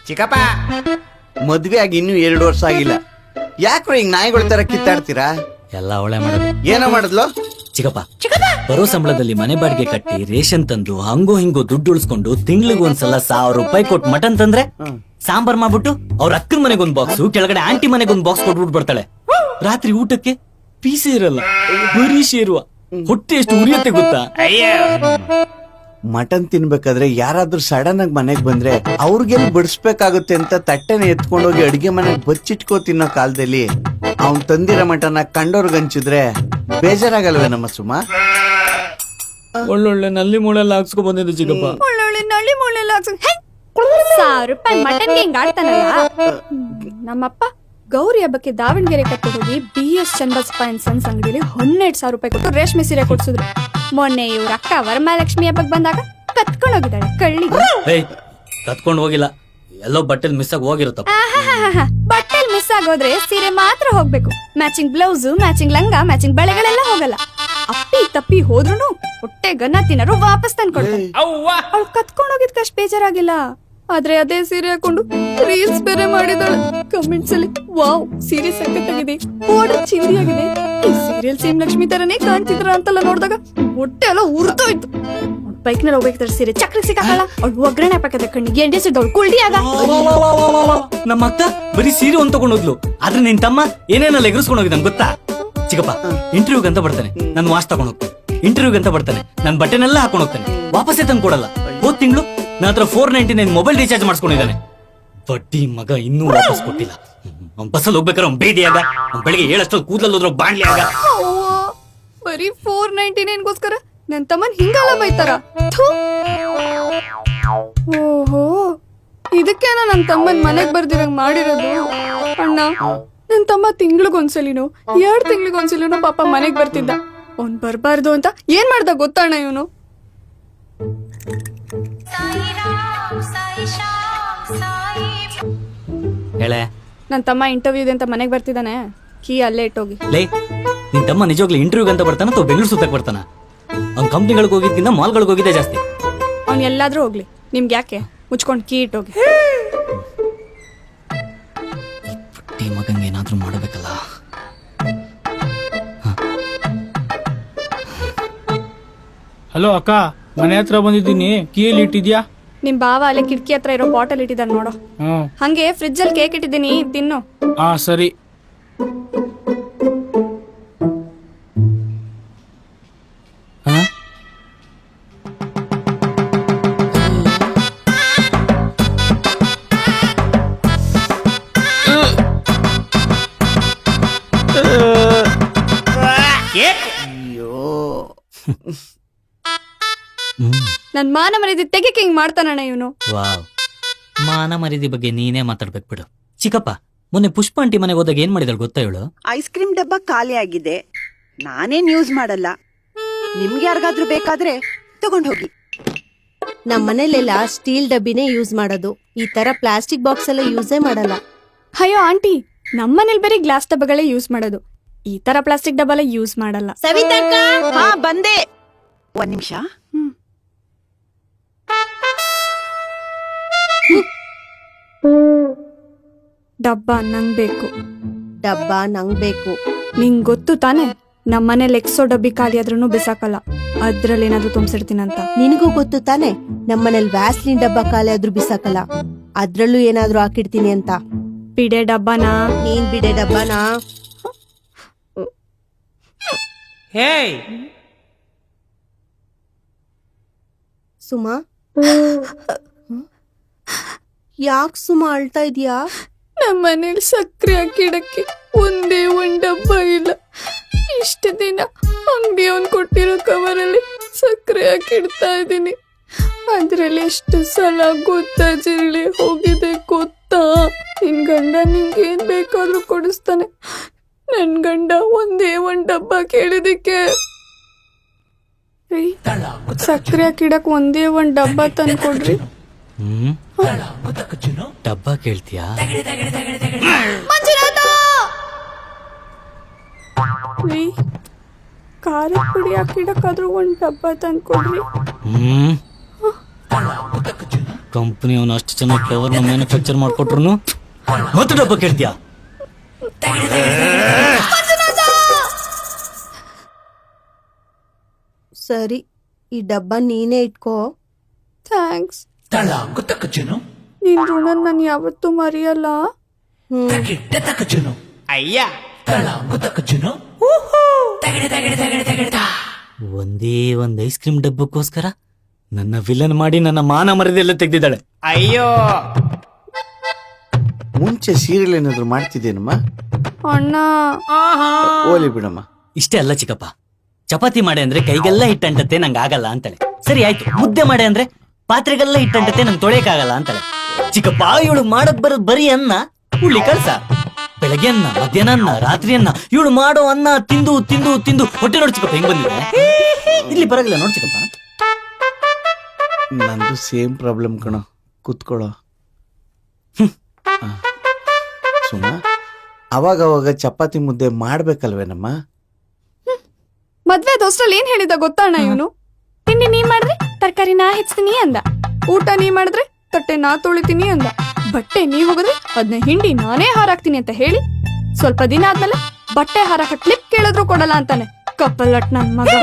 ಚಿಕ್ಕಪ್ಪ ಮದ್ವೆ ಆಗಿ ಇನ್ನೂ 2 ವರ್ಷ ಆಗಿಲ್ಲ, ಯಾಕ್ರೋ ಹಿಂಗ್ ನಾಯಿಗಳ ತರ ಕಿತ್ತಾಡ್ತೀರಾ? ಎಲ್ಲ ಅವಳೆ ಮಾಡೋದು. ಏನೋ ಮಾಡಿದ್ಲು ಚಿಕ್ಕಪ್ಪ ಬರೋ ಸಂಬಳದಲ್ಲಿ ಮನೆ ಬಾಡಿಗೆ ಕಟ್ಟಿ ರೇಷನ್ ತಂದು ಹಂಗೋ ಹಿಂಗೋ ದುಡ್ಡು ಉಳಿಸ್ಕೊಂಡು ತಿಂಗ್ಳಿಗೆ ಒಂದ್ಸಲ 1000 ರೂಪಾಯಿ ಕೊಟ್ಟು ಮಟನ್ ತಂದ್ರೆ ಸಾಂಬಾರ್ ಮಾಡ್ಬಿಟ್ಟು ಅವ್ರ ಅಕ್ಕನ ಮನೆಗೊಂದ್ ಬಾಕ್ಸ್, ಕೆಳಗಡೆ ಆಂಟಿ ಮನೆಗೊಂದ್ ಬಾಕ್ಸ್ ಕೊಟ್ಬಿಟ್ಟು ಬರ್ತಾಳೆ. ರಾತ್ರಿ ಊಟಕ್ಕೆ ಪೀಸೆ ಇರಲ್ಲ, ಬರೀ ಶೇರುವ. ಹೊಟ್ಟೆ ಎಷ್ಟು ಉರಿಯತ್ತೆ ಗೊತ್ತಾ? ಮಟನ್ ತಿನ್ಬೇಕಾದ್ರೆ ಯಾರಾದ್ರೂ ಸಡನ್ ಆಗಿ ಮನೆಗ್ ಬಂದ್ರೆ ಅವ್ರಿಗೆಲ್ಲ ಬಡಿಸ್ಬೇಕಾಗುತ್ತೆ ಅಂತ ತಟ್ಟೆನ ಎತ್ಕೊಂಡೋಗಿ ಅಡಿಗೆ ಮನೆಗ್ ಬಚ್ಚಿಟ್ಕೋ ತಿನ್ನೋ ಕಾಲದಲ್ಲಿ ಅವ್ನ್ ತಂದಿರೋ ಮಟನ್ನ ಕಂಡೋರ್ಗ್ ಹಂಚಿದ್ರೆ ಬೇಜಾರಾಗಲ್ವೇ ನಮ್ಮ ಸುಮಾ? ಒಳ್ಳೊಳ್ಳೆ ನಲ್ಲಿ ಮೂಳೆಲ್ಲ ಹಾಕ್ಸ್ಕೊ ಬಂದಿದ್ದು ಚಿಕ್ಕಪ್ಪ. ಒಳ್ಳೊಳ್ಳೆ ನಳ್ಳಿ ಮುಳ್ಳೆಲ್ಲ 1000 ರೂಪಾಯಿ ಮಟನ್ಗೆ ಹಿಂಗ್ ಆಡ್ತಾನಲ್ಲ. ನಮ್ಮಪ್ಪ ಗೌರಿ ಹಬ್ಬಕ್ಕೆ ದಾವಣಗೆರೆ ಕರ್ಕೊಂಡು ಹೋಗಿ BS ಚನ್ನಬಸಪ್ಪ ಅಂಡ್ ಸನ್ಸ್ ಅಂಗಡಿಯಲ್ಲಿ 12,000 ರೂಪಾಯಿ ಕೊಟ್ಟು ರೇಷ್ಮೆ ಸೀರೆ ಕೊಡ್ಸಿದ್ರು. ಮೊನ್ನೆ ಇವ್ರ ಅಕ್ಕ ವರಮಹಾಲಕ್ಷ್ಮಿ ಹಬ್ಬಕ್ಕೆ ಬಂದಾಗ ಕತ್ಕೊಂಡು ಹೋಗಿದ್ದಾಳೆ ಕಳ್ಳಿ. ಕತ್ಕೊಂಡು ಹೋಗಿಲ್ಲ, ಎಲ್ಲೋ ಬಟ್ಟೆಲ್ ಮಿಸ್ ಆಗಿ ಹೋಗಿರುತ್ತ. ಬಟ್ಟೆಲ್ ಮಿಸ್ ಆಗೋದ್ರೆ ಸೀರೆ ಮಾತ್ರ ಹೋಗ್ಬೇಕು. ಮ್ಯಾಚಿಂಗ್ ಬ್ಲೌಸ್, ಮ್ಯಾಚಿಂಗ್ ಲಂಗ, ಮ್ಯಾಚಿಂಗ್ ಬಳೆಗಳೆಲ್ಲ ಹೋಗಲ್ಲ. ಅಪ್ಪಿ ತಪ್ಪಿ ಹೋದ್ರು ಹೊಟ್ಟೆ ಗನ್ನ ತಿನ್ನರು ವಾಪಸ್ ತಂದ್ಕೊಡ್ತಾರೆ. ಅವಳು ಕತ್ಕೊಂಡು ಹೋಗಿದ್ಕ ಅಷ್ಟ್ ಬೇಜಾರಾಗಿಲ್ಲ. ಆದ್ರೆ ಅದೇ ಸೀರೆ ಹಾಕೊಂಡು ರೀಲ್ಸ್ ಬೇರೆ ಮಾಡಿದಾಳೆ. ಕಮೆಂಟ್ಸ್ ಅಲ್ಲಿ ವಾವ್ ಸೀರೆ ಸಖತ್ತಾಗಿದೆ, ಬಾರ್ಡರ್ ಚಿಂದಿಯಾಗಿದೆ, ಈ ಸೀರಿಯಲ್ ಸೇಮ್ ಲಕ್ಷ್ಮಿ ತರನೇ ಕಾಣ್ತಿದ್ರ ಅಂತೆಲ್ಲ ನೋಡಿದಾಗ ಹೊಟ್ಟೆ ಎಲ್ಲ ಉರ್ದೋಯ್ತು. ಬೈಕ್ ನಲ್ಲಿ ಹೋಗ್ಬೇಕಾದ್ರೆ ಸೀರೆ ಚಕ್ರ ಸಿಕ್ಕಾಕಲ್ಲ, ಅವಳು ಒಗ್ಗರಣೆ ಹಾಕದೆ ಕಣ್ಣಿಗೆ ಎಣ್ಣೆ ಸಿದ್ದವಳು ಕುಳ್ಳಿಯಾಗ. ನಮ್ಮ ಅಕ್ಕ ಬರೀ ಸೀರೆ ಒಂದ್ ತಗೊಂಡೋದ್ಲು, ಆದ್ರೆ ನಿನ್ ತಮ್ಮ ಏನೇನೆಲ್ಲ ಎಗರಿಸ್ಕೊಂಡು ಹೋಗಿದ್ದಾನೆ ಗೊತ್ತಾ? ಚಿಕ್ಕಪ್ಪ ಇಂಟರ್ವ್ಯೂಗ್ ಅಂತ ಬರ್ತಾನೆ, ನನ್ ವಾಚ್ ತಗೊಂಡ್ ಹೋಗ್ತಾನೆ. ಇಂಟರ್ವ್ಯೂಗ್ ಅಂತ ಬರ್ತಾನೆ, ನನ್ ಬಟ್ಟೆನೆಲ್ಲ ಹಾಕೊಂಡ್ ಹೋಗ್ತಾನೆ, ವಾಪಸ್ಸೇ ತಂದು ಕೊಡಲ್ಲ. ಹೋದ್ ತಿಂಗಳು ನನ್ನ ಹತ್ರ 499 ಮೊಬೈಲ್ ರೀಚಾರ್ಜ್ ಮಾಡಿಸ್ಕೊಂಡಿದ್ದಾನೆ. ಬಡ್ಡಿ ಮಗ ಇನ್ನೂ ವಾಪಸ್ ಕೊಟ್ಟಿಲ್ಲ. ಬಸ್ಸಲ್ಲಿ ಹೋಗ್ಬೇಕಾದ್ರೆ ಅವ್ನು ಬೇದಿಯಾಗ, ಬೆಳಿಗ್ಗೆ 7 ಕೂದಲಲ್ಲಿ ಹೋದ್ರು ಬಾಣ್ಲಿ ಆಗ. ಬರೀ 499ಗೋಸ್ಕರ ನನ್ ತಮ್ಮನ್ ಹಿಂಗಲ್ಲ ಬೈತಾರ. ಓಹೋ, ಇದಕ್ಕೇನ ನನ್ ತಮ್ಮನ್ ಮನೆಗ್ ಬರ್ದಿರಂಗ್ ಮಾಡಿರೋದು. ಅಣ್ಣ, ನನ್ ತಮ್ಮ ತಿಂಗ್ಳಿಗೊಂದ್ಸಲಿನೋ 2 ತಿಂಗ್ಳಿಗೊಂದ್ಸಲಿನೋ ಪಾಪ ಮನೆಗ್ ಬರ್ತಿದ್ದ. ಅವ್ನ್ ಬರ್ಬಾರ್ದು ಅಂತ ಏನ್ ಮಾಡ್ದ ಗೊತ್ತಣ್ಣ ಇವನು? ಹೇಳೆ, ನನ್ ತಮ್ಮ ಇಂಟರ್ವ್ಯೂ ಅಂತ ಮನೆಗ್ ಬರ್ತಿದ್ದಾನೆ, ಕೀ ಅಲ್ಲೇ ಇಟ್ಟೋಗಿ. ಲೇ, ನಿನ್ ತಮ್ಮ ನಿಜವಾಗ್ಲೂ ಇಂಟರ್ವ್ಯೂಗ್ ಅಂತ ಬರ್ತಾನ ಅಥವಾ ಬೆಂಗಳೂರು ಸುತ್ತಕ್ ಬರ್ತಾನ? ಅವ್ನ್ ಕಂಪ್ನಿಗಳಿಗೆ ಹೋಗಿದ್ಕಿಂತ ಮಾಲ್ಗಳಿಗೆ ಹೋಗಿದ್ದೆ ಜಾಸ್ತಿ. ಅವ್ನ್ ಎಲ್ಲಾದ್ರೂ ಹೋಗ್ಲಿ, ನಿಮ್ಗೆ ಯಾಕೆ? ಮುಚ್ಕೊಂಡ್ ಕೀ ಇಟ್ಟೋಗಿ. ಈ ಮಗಂಗೆ ಏನಾದ್ರೂ ಮಾಡಬೇಕಲ್ಲ. ಹಲೋ ಅಕ್ಕ, ಮನೆ ಹತ್ರ ಬಂದಿದ್ದೀನಿ, ಕೀಯಲ್ಲಿ ಇಟ್ಟಿದ್ಯಾ? ನಿಮ್ ಬಾವ ಅಲ್ಲೇ ಕಿಟಕಿ ಹತ್ರ ಇರೋ ಬಾಟಲ್ ಇಟ್ಟಿದ್ದಾನೆ ನೋಡು. ಹಂಗೆ ಫ್ರಿಜ್ ಅಲ್ಲಿ ಕೇಕ್ ಇಟ್ಟಿದ್ದೀನಿ, ತಿನ್ನು. ಹಾ ಸರಿ. ನನ್ ಮಾನ ಮರ್ಯಾದೆ ತೆಗೆಕ್ಕೆ ಹಿಂಗ್ ಮಾಡ್ತಾನಣ್ಣ ಇವನು. ವಾವ್, ಮಾನ ಮರ್ಯಾದೆ ಬಗ್ಗೆ ನೀನೇ ಮಾತಾಡ್ಬೇಕು ಬಿಡು. ಚಿಕ್ಕಪ್ಪ, ಮೊನ್ನೆ ಪುಷ್ಪ ಆಂಟಿ ಮನೆಗೆ ಹೋದಾಗ ಏನ್ ಮಾಡಿದಳು ಗೊತ್ತಾ ಇವಳು? ಐಸ್ ಕ್ರೀಮ್ ಡಬ್ಬ ಖಾಲಿ ಆಗಿದೆ, ನಾನೇನ್ ಯೂಸ್ ಮಾಡಲ್ಲ, ನಿಮ್ಗೆ ಯಾರಿಗಾದ್ರೂ ಬೇಕಾದ್ರೆ ತಗೊಂಡ್ ಹೋಗಿ. ನಮ್ ಮನೇಲೆಲ್ಲ ಸ್ಟೀಲ್ ಡಬ್ಬಿನೇ ಯೂಸ್ ಮಾಡೋದು, ಈ ತರ ಪ್ಲಾಸ್ಟಿಕ್ ಬಾಕ್ಸ್ ಎಲ್ಲ ಯೂಸೇ ಮಾಡಲ್ಲ. ಅಯ್ಯೋ ಆಂಟಿ, ನಮ್ಮನೇಲಿ ಬರೀ ಗ್ಲಾಸ್ ಡಬ್ಬಗಳೇ ಯೂಸ್ ಮಾಡೋದು, ಈ ತರ ಪ್ಲಾಸ್ಟಿಕ್ ಡಬ್ಬಲ್ಲ ಯೂಸ್ ಮಾಡಲ್ಲ. ಹಾ ಬಂದೆ, 1 ನಿಮಿಷ. ಡಬ್ಬ ನಂಗ್ ಬೇಕು. ಡಬ್ಬ ನಂಗ್ ಬೇಕು. ನಿಂಗ್ ಗೊತ್ತು ತಾನೆ, ನಮ್ಮನೇಲಿ ಎಕ್ಸೋ ಡಬ್ಬಿ ಖಾಲಿ ಆದ್ರೂ ಬಿಸಾಕಲ್ಲ, ಅದ್ರಲ್ಲಿ ಏನಾದ್ರು ತುಂಬಿಸಿರ್ತೀನಂತ. ನಿನಗೂ ಗೊತ್ತು ತಾನೆ, ನಮ್ಮನೇಲಿ ವ್ಯಾಸ್ಲಿನ್ ಡಬ್ಬ ಖಾಲಿ ಆದ್ರೂ ಬಿಸಾಕಲ್ಲ, ಅದ್ರಲ್ಲೂ ಏನಾದ್ರೂ ಹಾಕಿಡ್ತೀನಿ ಅಂತ. ಬಿಡೆ ಡಬ್ಬನಾ? ನೀನ್ ಬಿಡೆ ಡಬ್ಬನಾ? ಸುಮಾ, ಯಾಕ್ ಸುಮಾ ಅಳ್ತಾ ಇದೀಯಾ? ನಮ್ಮನೇಲಿ ಸಕ್ಕರೆ ಹಾಕಿಡಕ್ಕೆ ಒಂದೇ ಒಂದ್ ಡಬ್ಬ ಇಲ್ಲ. ಇಷ್ಟ ದಿನ ಅಂಗಡಿ ಅವ್ನ್ ಕೊಟ್ಟಿರೋ ಕವರಲ್ಲಿ ಸಕ್ಕರೆ ಹಾಕಿಡ್ತಾ ಇದೀನಿ, ಅದ್ರಲ್ಲಿ ಎಷ್ಟು ಸಲ ಗೊತ್ತಾ ಜಿರಳೆ ಹೋಗಿದೆ ಗೊತ್ತಾ? ನಿನ್ ಗಂಡ ನಿಂಗೇನ್ ಬೇಕಾದ್ರೂ ಕೊಡಿಸ್ತಾನೆ, ನನ್ ಗಂಡ ಒಂದೇ ಒಂದ್ ಡಬ್ಬ ಕೇಳಿದಕ್ಕೆ ಸಕ್ಕರೆ ಹಾಕಿಡಕ್ ಒಂದೇ ಒಂದ್ ಡಬ್ಬ ತಂದ್ಕೊಡ್ರಿ. ಡಬ್ಬ ಕೇಳ್ತೀಯಾ? ಖಾರದ ಪುಡಿ ಹಾಕಿಡಕ್ಕಾದ್ರೂ ಒಂದ್ ಡಬ್ಬ ತಂದ್ಕೊಡ್ರಿ. ಕಂಪನಿ ಅವನು ಅಷ್ಟು ಚೆನ್ನಾಗಿ ಫ್ಲವರ್ ಮ್ಯಾನುಫ್ಯಾಕ್ಚರ್ ಮಾಡ್ಕೊಟ್ರು ಮತ್ತೆ ಡಬ್ಬ ಕೇಳ್ತೀಯ? ಸರಿ, ಈ ಡಬ್ಬ ನೀನೇ ಇಟ್ಕೋ. ಥ್ಯಾಂಕ್ಸ್. ನಿನ್ ಋಣ ನಾನು ಯಾವತ್ತೂ ಮರೆಯಲ್ಲ. ಒಂದೇ ಒಂದ್ ಐಸ್ ಕ್ರೀಮ್ ಡಬ್ಬಕ್ಕೋಸ್ಕರ ನನ್ನ ವಿಲನ್ ಮಾಡಿ ನನ್ನ ಮಾನ ಮರ್ಯಾದೆಲ್ಲ ತೆಗ್ದಿದ್ದಾಳೆ. ಅಯ್ಯೋ, ಮುಂಚೆ ಸೀರಿಯಲ್ ಏನಾದ್ರು ಮಾಡ್ತಿದ್ದೇನಮ್ಮ? ಅಣ್ಣ, ಓಲಿ ಬಿಡಮ್ಮ. ಇಷ್ಟೇ ಅಲ್ಲ ಚಿಕ್ಕಪ್ಪ, ಚಪಾತಿ ಮಾಡೆ ಅಂದ್ರೆ ಕೈಗೆಲ್ಲ ಹಿಟ್ಟಂಟತ್ತೆ ನಂಗೆ ಆಗಲ್ಲ ಅಂತಾಳೆ. ಸರಿ ಆಯ್ತು, ಮುದ್ದೆ ಮಾಡೆ ಅಂದ್ರೆ ಪಾತ್ರೆಗೆಲ್ಲ ಹಿಟ್ಟಂಟತ್ತೆ ನಂಗೆ ತೊಳೆಯಕ್ಕಾಗಲ್ಲ ಅಂತಾಳೆ. ಚಿಕ್ಕಪ್ಪ ಇವಳು ಮಾಡಕ್ ಬರೋದ್ ಬರೀ ಅನ್ನ ಉಳ್ಳಿ ಕಳ್ಸ. ಬೆಳಗ್ಗೆ ಅನ್ನ, ಮಧ್ಯಾಹ್ನ ಅನ್ನ, ರಾತ್ರಿ ಅನ್ನ. ಇವಳು ಮಾಡೋ ಅನ್ನ ತಿಂದು ತಿಂದು ತಿಂದು ಹೊಟ್ಟೆ ನೋಡ್ ಚಿಕ್ಕಪ್ಪ ಹೆಂಗ್ ಬಂದಿದೆ. ಇಲ್ಲಿ ಬರಗಿಲ್ಲ ನೋಡ್ ಚಿಕ್ಕಪ್ಪ. ನಂದು ಸೇಮ್ ಪ್ರಾಬ್ಲಮ್ ಕಣೋ. ಕೂತ್ಕೊಳ್ಳೋ. ಸುಮ್ಮ ಅವಾಗ ಚಪಾತಿ ಮುದ್ದೆ ಮಾಡ್ಬೇಕಲ್ವೇನಮ್ಮ? ಮದ್ವೆ ದೋಸ್ರಲ್ಲಿ ಏನ್ ಹೇಳಿದ ಗೊತ್ತಾ ಅಣ್ಣ ಇವನು? ತಿಂಡಿ ನೀ ಮಾಡಿದ್ರೆ ತರಕಾರಿ ನಾ ಹೆಚ್ಚ್ತೀನಿ ಅಂದ, ಊಟ ನೀ ಮಾಡಿದ್ರೆ ತಟ್ಟೆ ನಾ ತೊಳಿತೀನಿ ಅಂದ, ಬಟ್ಟೆ ನೀ ಹೋಗಿದ್ರೆ ಅದನ್ನ ಹಿಂಡಿ ನಾನೇ ಹಾರಾಕ್ತೀನಿ ಅಂತ ಹೇಳಿ ಸ್ವಲ್ಪ ದಿನ ಆದ್ಮೇಲೆ ಬಟ್ಟೆ ಹಾರಾಕ ಕ್ಲಿಪ್ ಕೇಳಿದ್ರು ಕೊಡಲ್ಲ ಅಂತಾನೆ. ಕಪ್ಪಲಟ್ ನನ್ ಮಗ.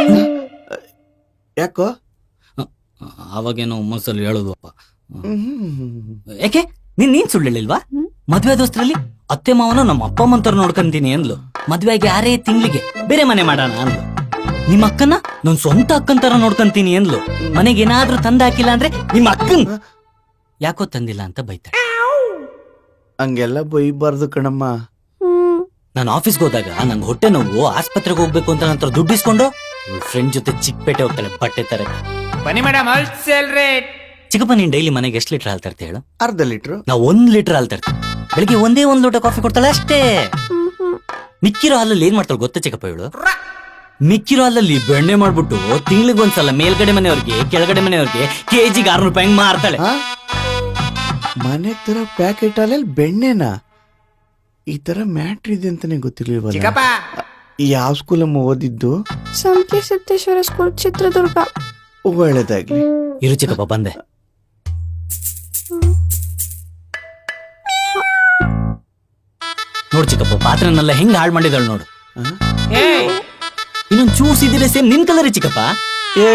ಯಾಕೋ? ಅವಾಗೇನೋ ಮನಸ್ಸಲ್ಲಿ ಹೇಳೋದು. ಯಾಕೆ ನೀನ್ ಸುಳ್ಳು ಹೇಳಿಲ್ವಾ? ಮದ್ವೆ ದೋಸ್ತರಲ್ಲಿ ಅತ್ತೆ ಮಾವನ ನಮ್ಮ ಅಪ್ಪ ಅಮ್ಮಂತರ ನೋಡ್ಕೊಂತೀನಿ ಅಂದ್ಲು. ಮದ್ವೆಗೆ 6 ತಿಂಗಳಿಗೆ ಬೇರೆ ಮನೆ ಮಾಡೋಣ ಅಂದ್ಲು. ನಿಮ್ಮ ಅಕ್ಕನ ನನ್ ಸ್ವಂತ ಅಕ್ಕನ್ ತರ ನೋಡ್ಕೊಂತೀನಿ ಅಂದ್ಲು. ಮನೆಗೆ ಏನಾದ್ರೂ ತಂದ ಹಾಕಿಲ್ಲ ಅಂದ್ರೆ ನಿಮ್ಮ ಅಕ್ಕನ್ ಯಾಕೋ ತಂದಿಲ್ಲ ಅಂತ ಬೈತಾಳೆ. ಹಂಗೆಲ್ಲ ಬೈಬಾರ್ದು ಕಣಮ್ಮ. ನಾನು ಆಫೀಸ್ಗೆ ಹೋದಾಗ ನಂಗೆ ಹೊಟ್ಟೆ ನೋವು, ಆಸ್ಪತ್ರೆಗೆ ಹೋಗ್ಬೇಕು ಅಂತ ನಂತರ ದುಡ್ಡು ಇಸ್ಕೊಂಡು ಫ್ರೆಂಡ್ ಜೊತೆ ಚಿಕ್ಕಪೇಟೆ ಹೋಗ್ತಾಳೆ ಬಟ್ಟೆ ತರಕ್ಕೆ. ಬನ್ನಿ ಮೇಡಮ್, ಹೋಲ್ಸೇಲ್ ರೇಟ್. ಚಿಕ್ಕಪ್ಪ, ನೀನ್ ಡೈಲಿ ಮನೆಗೆ ಎಷ್ಟು ಲೀಟರ್ ಹಾಲು ತರ್ತೀಯ ಹೇಳು? ಅರ್ಧ ಲೀಟ್ರು. ನಾವು 1 ಲೀಟರ್ ಹಾಲು ತರ್ತೀವಿ. ಬೆಳಿಗ್ಗೆ ಒಂದೇ 1 ಲೋಟ ಕಾಫಿ ಕೊಡ್ತಾಳೆ ಅಷ್ಟೇ. ಮಿಕ್ಕಿರೋ ಹಾಲಲ್ಲಿ ಏನ್ ಮಾಡ್ತಾಳೆ ಗೊತ್ತಾ ಚಿಕ್ಕಪ್ಪ ಇವಳು? ಮಿಕ್ಕಿರೋ ಹಾಲಲ್ಲಿ ಬೆಣ್ಣೆ ಮಾಡ್ಬಿಟ್ಟು ತಿಂಗಳಿಗೆ ಒಂದ್ಸಲ ಮೇಲ್ಗಡೆ ಮನೆಯವ್ರಿಗೆ ಕೆಳಗಡೆ ಮನೆಯವ್ರಿಗೆ ಕೆಜಿಗೆ 600 ರೂಪಾಯಿ ಮಾರ್ತಾಳೆ. ಮನೆ ತರ ಪ್ಯಾಕೆಟ್ ಹಾಲಲ್ಲಿ ಬೆಣ್ಣೆನಾ? ಈ ತರ ಮ್ಯಾಟ್ರ್ ಇದೆ ಅಂತಾನೆ ಗೊತ್ತಿರ್ಲಿಲ್ವಲ್ಲ. ಯಾವ ಸ್ಕೂಲಮ್ಮ ಓದಿದ್ದು? ಸಂಕಿ ಸಿದ್ದೇಶ್ವರ ಸ್ಕೂಲ್, ಚಿತ್ರದುರ್ಗ. ಒಳ್ಳೇದಾಗ್ಲಿ. ಇರು ಚಿಕ್ಕಪ್ಪ, ಬಂದೆ. ನೋಡ್ ಚಿಕ್ಕಪ್ಪ, ಪಾತ್ರೆನೆಲ್ಲ ಹೆಂಗ್ ಹಾಳು ಮಾಡಿದಾಳು ನೋಡು. ಇನ್ನೊಂದ್ ಚೂಸಿದ್ರೆ ಸೇಮ್ ನಿನ್ ಕಲರಿ ಚಿಕ್ಕಪ್ಪ. ಏ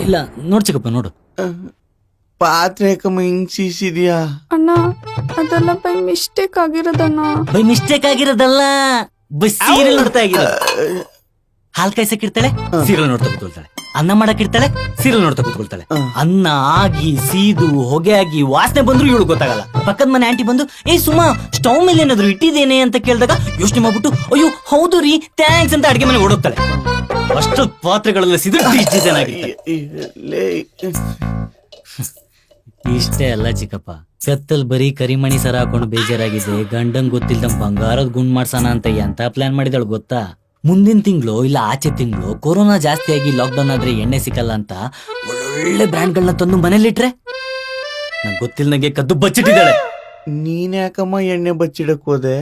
ಇಲ್ಲ ನೋಡ್ ಚಿಕ್ಕಪ್ಪ, ನೋಡು. ಪಾತ್ರೆ ಯಾಕಮ್ಮ ಹಿಂಗ್ ಸೀಸಿದ್ಯಾ? ಅಣ್ಣ, ಅದೆಲ್ಲ ಬೈ ಮಿಸ್ಟೇಕ್ ಆಗಿರೋದಣ್ಣ. ಬೈ ಮಿಸ್ಟೇಕ್ ಆಗಿರೋದಲ್ಲ, ಬೈ ಸೀರಿಯಲ್ ನೋಡ್ತಾ ಆಗಿರೋದು. ಹಾಲ್ ಕಾಯ್ಸಕ್ಕಿರ್ತಾಳೆ, ಸೀರಿಯಲ್ ನೋಡ್ತಾ ಕೂತ್ಕೊಳ್ತಾಳೆ. ಅನ್ನ ಮಾಡಕ್ಕಿರ್ತಾಳೆ, ಸೀರಿಯಲ್ ನೋಡ್ತಾ ಕೂತ್ಕೊಳ್ತಾಳೆ. ಅನ್ನ ಆಗಿ ಸೀದು ಹೊಗೆ ಆಗಿ ವಾಸನೆ ಬಂದ್ರು ಇವಳು ಗೊತ್ತಾಗಲ್ಲ. ಪಕ್ಕದ ಮನೆ ಆಂಟಿ ಬಂದು ಸುಮಾ ಸ್ಟವ್ ಮೇಲೆ ಏನಾದ್ರು ಇಟ್ಟಿದ್ದೇನೆ ಅಂತ ಕೇಳಿದಾಗ ಯೋಚನೆ ಮಾಡ್ಬಿಟ್ಟು ಅಯ್ಯೋ ಹೌದು ರೀ ಥ್ಯಾಂಕ್ಸ್ ಅಂತ ಅಡಿಗೆ ಮನೆ ಓಡೋಗ್ತಾಳೆ. ಅಷ್ಟು ಪಾತ್ರೆಗಳೆಲ್ಲ ಸಿದ್ರು ಡಿಸೈನ್ ಆಗಿರ್ತಾಳೆ. ಇಷ್ಟೇ ಅಲ್ಲ ಚಿಕ್ಕಪ್ಪ, ಕತ್ತಲ್ ಬರೀ ಕರಿಮಣಿ ಸರ ಹಾಕೊಂಡು ಬೇಜಾರಾಗಿದೆ, ಗಂಡಂಗ್ ಗೊತ್ತಿಲ್ದಂಗ್ ಬಂಗಾರದ ಗುಂಡ್ ಮಾಡ್ಸೋಣ ಅಂತ ಎಂತ ಪ್ಲಾನ್ ಮಾಡಿದಳು ಗೊತ್ತಾ? ಮುಂದಿನ ತಿಂಗಳು ಇಲ್ಲ ಆಚೆ ತಿಂಗಳು ಕೊರೋನಾ ಜಾಸ್ತಿ ಆಗಿ ಲಾಕ್ಡೌನ್ ಆದ್ರೆ ಎಣ್ಣೆ ಸಿಕ್ಕಲ್ಲ ಅಂತ ಒಳ್ಳೊಳ್ಳೆ ಬ್ರ್ಯಾಂಡ್ಗಳನ್ನ ತಂದು ಮನೇಲಿಟ್ರೆ ನಂಗೆ ಗೊತ್ತಿಲ್ಲದಂಗೆ ಕದ್ದು ಬಚ್ಚಿಟ್ಟಿದ್ದಾಳೆ. ನೀನ್ ಯಾಕಮ್ಮ ಎಣ್ಣೆ ಬಚ್ಚಿಡಕ್ ಹೋದೆ?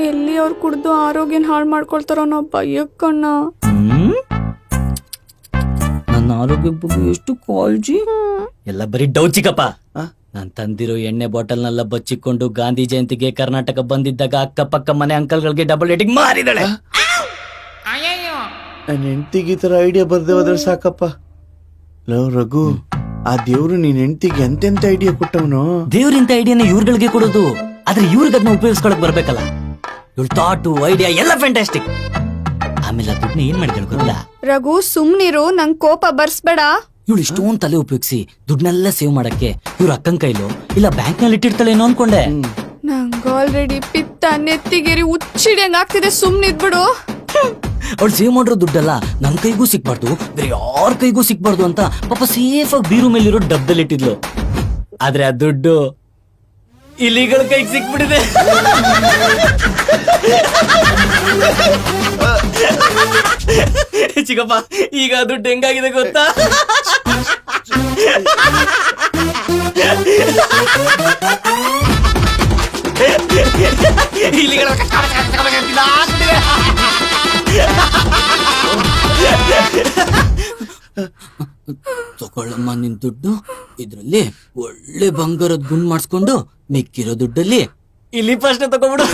ಎಲ್ಲಿ ಅವ್ರು ಕುಡ್ದು ಆರೋಗ್ಯನ ಹಾಳು ಮಾಡ್ಕೊಳ್ತಾರೋ ಅನ್ನೋ ಭಯಕ್ಕಣ್ಣ. ನನ್ನ ಆರೋಗ್ಯ ಬಗ್ಗೆ ಎಷ್ಟು ಕಾಳಜಿ. ಎಲ್ಲ ಬರೀ ಡೌ ಚಿಕ್ಕಪ್ಪ. ನಾನ್ ತಂದಿರೋ ಎಣ್ಣೆ ಬಾಟಲ್ನೆಲ್ಲ ಬಚ್ಚಿಕೊಂಡು ಗಾಂಧಿ ಜಯಂತಿಗೆ ಕರ್ನಾಟಕ ಬಂದಿದ್ದಾಗ ಅಕ್ಕಪಕ್ಕ ಮನೆ ಅಂಕಲ್ಗಳಿಗೆ ಡಬಲ್ ರೇಟಿಂಗ್ ಮಾರಿದಾಳೆ. ನನ್ನ ಹೆಂಡತಿಗೆ ಈ ತರ ಐಡಿಯಾ ಬರ್ದೆ ಹೋದ್ರೆ ಸಾಕಪ್ಪ. ಲೋ ರಘು, ಆ ದೇವ್ರು ನೀನ್ ಹೆಂಡತಿಗೆ ಎಂತೆಂತ ಐಡಿಯಾ ಕೊಟ್ಟವನು. ದೇವ್ರಿಂತ ಐಡಿಯಾನ ಇವ್ರುಗಳಿಗೆ ಕೊಡೋದು, ಆದ್ರೆ ಇವ್ರಿಗೆ ಅದನ್ನ ಉಪಯೋಗಿಸ್ಕೊಳಕ್ ಬರ್ಬೇಕಲ್ಲ. ಇವ್ಳ ಥಾಟು ಐಡಿಯಾ ಎಲ್ಲ ಫ್ಯಾಂಟಾಸ್ಟಿಕ್. ಆಮೇಲೆ ದುಡ್ಡನ್ನ ಏನ್ ಮಾಡಿದಳು ಗೊತ್ತಾ? ರಘು, ಸುಮ್ನಿರು, ನಂಗ್ ಕೋಪ ಬರ್ಸ್ಬೇಡ. ಇವಳು ಇಷ್ಟೊಂದು ತಲೆ ಉಪಯೋಗಿಸಿ ದುಡ್ಡನ್ನೆಲ್ಲ ಸೇವ್ ಮಾಡಕ್ಕೆ ಇವ್ರ ಅಕ್ಕನ್ ಕೈಲೋ ಇಲ್ಲ ಬ್ಯಾಂಕ್ ನಲ್ಲಿ ಇಟ್ಟಿರ್ತಾಳೇನೋ ಅನ್ಕೊಂಡೆ. ನಂಗ್ ಆಲ್ರೆಡಿ ಪಿತ್ತ ನೆತ್ತಿಗೇರಿ ಉಚ್ಚಿಡಿಯಂಗ್ ಆಗ್ತಿದೆ, ಸುಮ್ನಿದ್ಬಿಡು. ಅವಳು ಸೇವ್ ಮಾಡಿರೋ ದುಡ್ಡಲ್ಲ ನನ್ ಕೈಗೂ ಸಿಕ್ಬಾರ್ದು, ಬೇರೆ ಯಾರ ಕೈಗೂ ಸಿಕ್ಬಾರ್ದು ಅಂತ ಪಾಪ ಸೇಫ್ ಆಗಿ ಬೀರು ಮೇಲಿರೋ ಡಬ್ಬದಲ್ಲಿ ಇಟ್ಟಿದ್ಲು. ಆದ್ರೆ ಆ ದುಡ್ಡು ಇಲಿಗಳ ಕೈಗೆ ಸಿಕ್ಬಿಟ್ಟಿದೆ. ಚಿಕ್ಕಪ್ಪ, ಈಗ ಆ ದುಡ್ಡು ಹೆಂಗಾಗಿದೆ ಗೊತ್ತಾ? ಇಲಿಗಳ ತಗೊಳ್ಳಮ್ಮ ನಿನ್ ದುಡ್ಡು, ಇದ್ರಲ್ಲಿ ಒಳ್ಳೆ ಬಂಗಾರದ ಗುಂಡ್ ಮಾಡಿಸ್ಕೊಂಡು ಮಿಕ್ಕಿರೋ ದುಡ್ಡಲ್ಲಿ ಇಲ್ಲಿ ಫಸ್ಟ್ ತಗೊಂಡ್ಬಿಡು.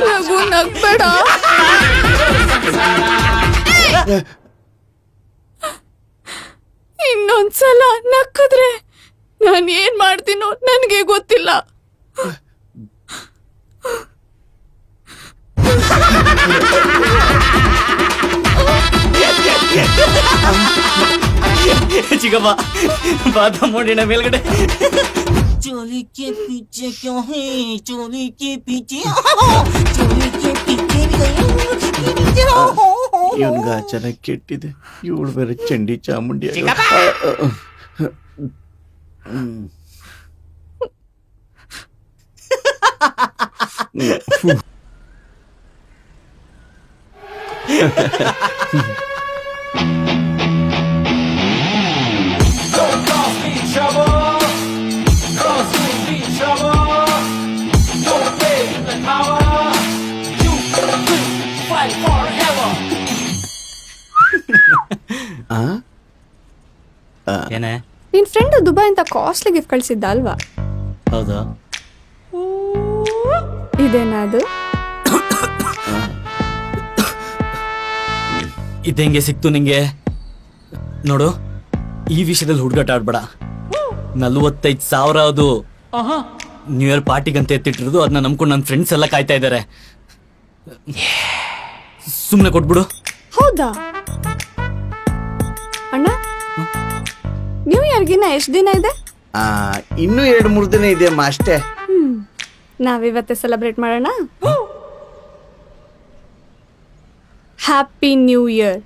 ರಘು ನಗ್ಬೇಡ. ಇನ್ನೊಂದ್ಸಲ ನಕ್ಕಿದ್ರೆ ನಾನು ಏನ್ ಮಾಡ್ತೀನೋ ನನ್ಗೆ ಗೊತ್ತಿಲ್ಲ. ಚಿಕ್ಕಪ್ಪ ಬಾದಾಮ್ ಮೋಡಿನ ಮೇಲ್ಗಡೆ ಚೋಲಿ ಕೆ ಪೀಚೆ ಕ್ಯೋ ಹೇ ಚೋಲಿ ಕೆ ಪೀಚೆ ಚೋಲಿ ಕೆ ಪೀಚೆ ಇವನ್ಗ ಚೆನ್ನಾಗಿ ಕೆಟ್ಟಿದೆ, ಇವಳು ಬೇರೆ ಚಂಡಿ ಚಾಮುಂಡಿ. ಏನೇ ನಿನ್ ಫ್ರೆಂಡ್ ದುಬೈ ಅಂತ ಕಾಸ್ಟ್ಲಿ ಗಿಫ್ಟ್ ಕಳ್ಸಿದ್ದ ಅಲ್ವಾ? ಹೌದಾ? ಇದೇನದು? ಇದೆಂಗೆ ಸಿಕ್ತು ನಿಂಗೆ? ನೋಡು, ಈ ವಿಷಯದಲ್ಲಿ ಹುಡುಗಾಟ ಆಡ್ಬೇಡ. 45,000 ಅದು. ನ್ಯೂ ಇಯರ್ ಪಾರ್ಟಿಗಂತ ಎತ್ತಿಟ್ಟಿರೋದು. ಅದನ್ನ ನಂಬ್ಕೊಂಡು ನನ್ನ ಫ್ರೆಂಡ್ಸ್ ಎಲ್ಲ ಕಾಯ್ತಾ ಇದ್ದಾರೆ. ಸುಮ್ಮನೆ ಕೊಟ್ಬಿಡು. ಹೌದಾ ಅಣ್ಣ? ನ್ಯೂ ಇಯರ್ಗಿನ್ನ ಎಷ್ಟು ದಿನ ಇದೆ? ಇನ್ನೂ 2-3 ದಿನ ಇದೆ ಅಮ್ಮ ಅಷ್ಟೇ. ನಾವಿವತ್ತೇ ಸೆಲೆಬ್ರೇಟ್ ಮಾಡೋಣ. Happy new year.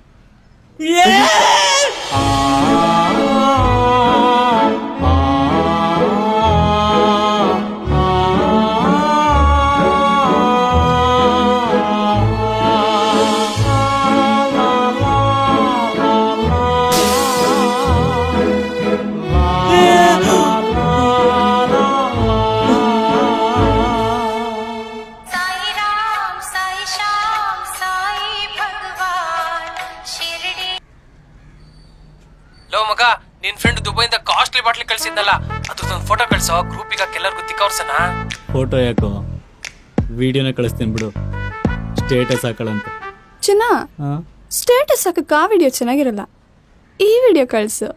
ಲೋ ಮಗ, ನಿನ್ ಫ್ರೆಂಡ್ ದುಬೈಯಿಂದ ಕಾಸ್ಟ್ಲಿ ಬಾಟ್ಲಿ ಕಳ್ಸಿದ್ನಲ್ಲ, ಅದ್ರದ್ದೊಂದು ಫೋಟೋ ಕಳ್ಸೋ. ಗ್ರೂಪಿಗೆ ಎಲ್ಲರಿಗೂ ತಿಕ್ಕವ್ರಸನ. ಫೋಟೋ ಯಾಕೋ, ವಿಡಿಯೋನ ಕಳಿಸ್ತೀನಿ ಬಿಡು. ಸ್ಟೇಟಸ್ ಹಾಕಳಂತ. ಚಿನ್ನ, ಸ್ಟೇಟಸ್ ಹಾಕಕ್ಕೆ ಆ ವಿಡಿಯೋ ಚೆನ್ನಾಗಿರಲ್ಲ. ಈ ವಿಡಿಯೋ ಕಳ್ಸು.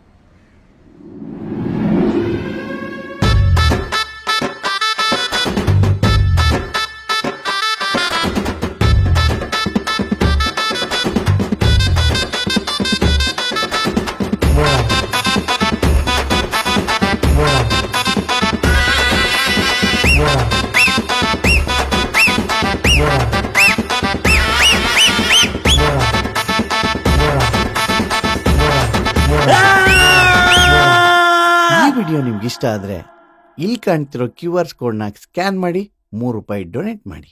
ವಿಡಿಯೋ ನಿಮ್ಗೆ ಇಷ್ಟ ಆದ್ರೆ ಇಲ್ಲಿ ಕಾಣ್ತಿರೋ QR ಕೋಡ್ನ ಸ್ಕ್ಯಾನ್ ಮಾಡಿ ₹3 ಡೊನೇಟ್ ಮಾಡಿ.